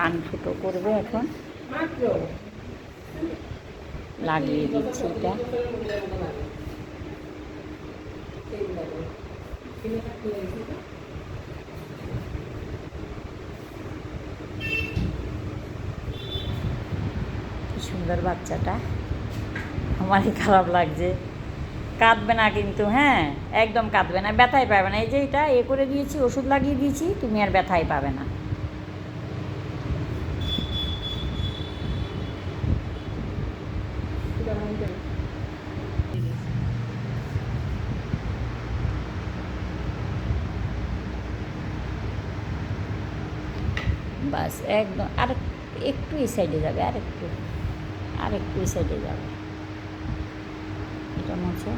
কান ফুটো করবে এখন, লাগিয়ে দিচ্ছি এটা। কি সুন্দর বাচ্চাটা, আমারই খারাপ লাগছে। কাঁদবে না কিন্তু, হ্যাঁ একদম কাঁদবে না, ব্যথাই পাবে না। এই যে এটা করে দিয়েছি, ওষুধ লাগিয়ে দিয়েছি, তুমি আর ব্যথাই পাবে না। বাস একদম, আর একটু এই সাইডে যাবে, আর একটু এই সাইডে যাবে, এটা মোছো।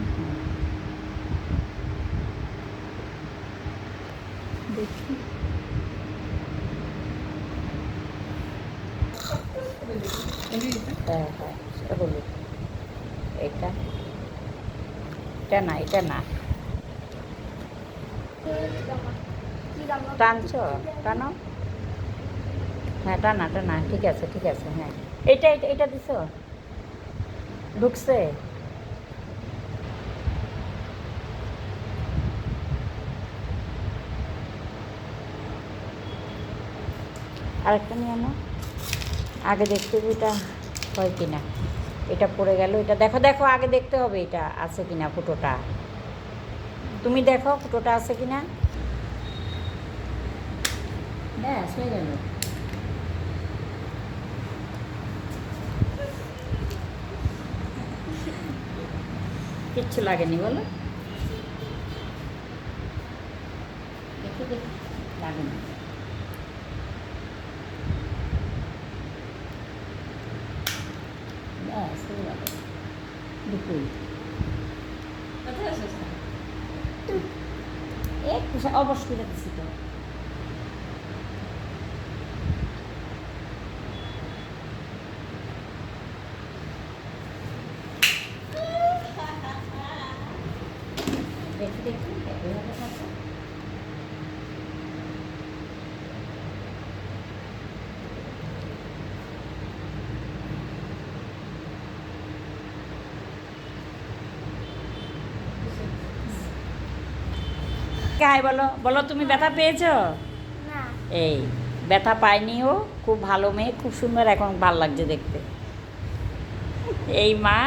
দেখি হ্যাঁ হ্যাঁ, সেটা বলি। এটা এটা না, এটা না, টানছ, টানো, হ্যাঁ টানা টানা, ঠিক আছে ঠিক আছে, হ্যাঁ এটা এটা এটা দিছ, ঢুকছে। আরেকটা নিয়ে আনো, আগে দেখতে হবে এটা হয় কিনা। এটা পড়ে গেল, এটা দেখো দেখো, আগে দেখতে হবে এটা আছে কিনা ফুটোটা। তুমি দেখো ফুটোটা আছে কিনা। ব্যাস হয়ে গেল। কিচ্ছু লাগেনি বলো, দেখি দেখি, লাগেনি। ব্যাস হয়ে গেল, দুপুই একটু অবশ্যই দিচ্ছি তো। দেখি দেখি এভাবে থাকো। কাই বলো বলো, তুমি ব্যথা পেয়েছো? এই ব্যথা পায়নি, ও খুব ভালো মেয়ে, খুব সুন্দর, এখন ভালো লাগছে দেখতে। এই মা